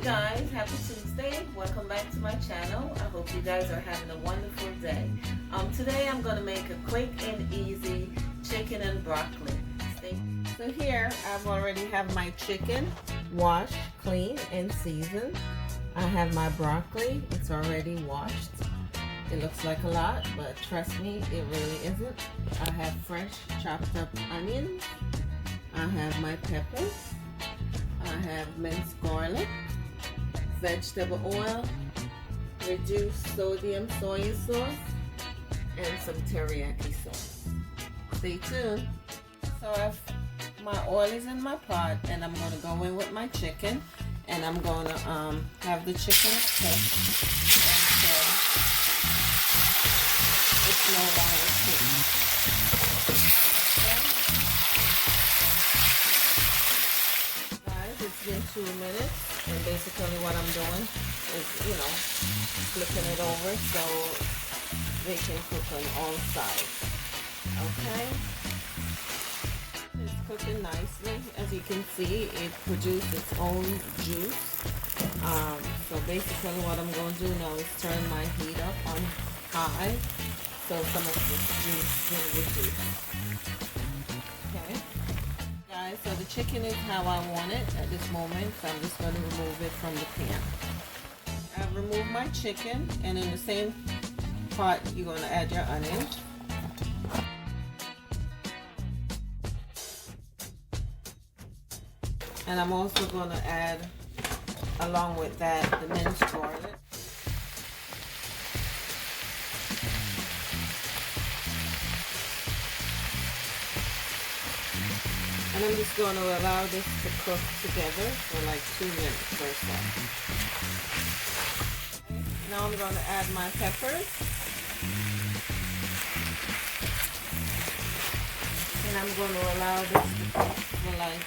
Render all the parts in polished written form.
guys, happy Tuesday. Welcome back to my channel. I hope you guys are having a wonderful day. Today I'm going to make a quick and easy chicken and broccoli steak. So here I've already have my chicken washed, clean and seasoned. I have my broccoli. It's already washed. It looks like a lot, but trust me, it really isn't. I have fresh chopped up onions. I have my peppers. I have minced garlic, vegetable oil, reduced sodium soya sauce, and some teriyaki sauce. Stay tuned. So my oil is in my pot, and I'm going to go in with my chicken, and I'm going to have the chicken cooked until it's no longer cooked. It's been 2 minutes, and basically what I'm doing is, flipping it over so they can cook on all sides. Okay? It's cooking nicely. As you can see, it produced its own juice. So basically what I'm going to do now is turn my heat up on high so some of this juice will reduce. Okay? Guys, so the chicken is how I want it at this moment, so I'm just going to remove it from the pan. I've removed my chicken, and in the same pot you're going to add your onions. And I'm also going to add, along with that, the minced garlic. And I'm just going to allow this to cook together for like 2 minutes or so. Okay. Now I'm going to add my peppers. And I'm going to allow this to cook for like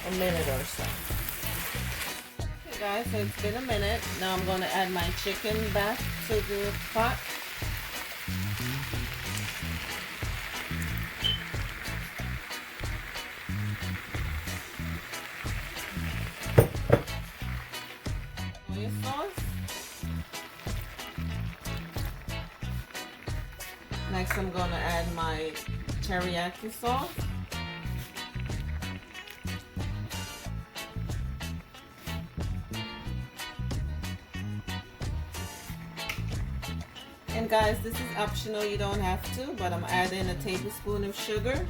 a minute or so. Okay guys, so it's been a minute. Now I'm going to add my chicken back to the pot. Sauce. Next I'm going to add my teriyaki sauce. And guys, this is optional, you don't have to, but I'm adding a tablespoon of sugar.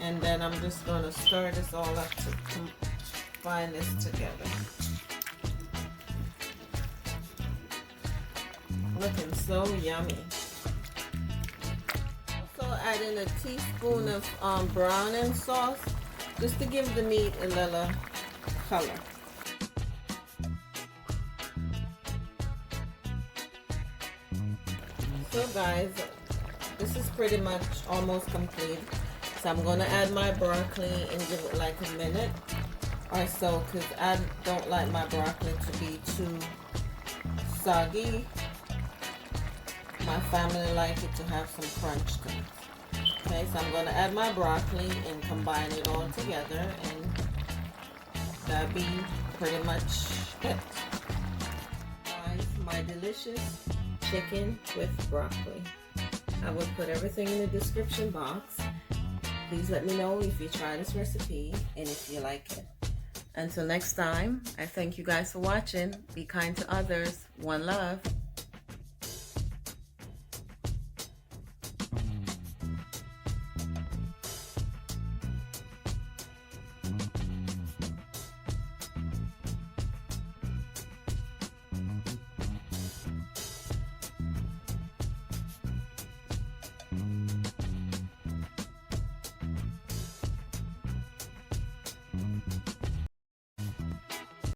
And then I'm just going to stir this all up to combine this together. Looking so yummy. Also adding a teaspoon of browning sauce just to give the meat a little color. So guys, this is pretty much almost complete. So I'm going to add my broccoli and give it like a minute or so, because I don't like my broccoli to be too soggy. My family like it to have some crunch to it. Okay, so I'm going to add my broccoli and combine it all together, and that'll be pretty much it. Guys, my delicious chicken with broccoli. I will put everything in the description box. Please let me know if you try this recipe and if you like it. Until next time, I thank you guys for watching. Be kind to others. One love.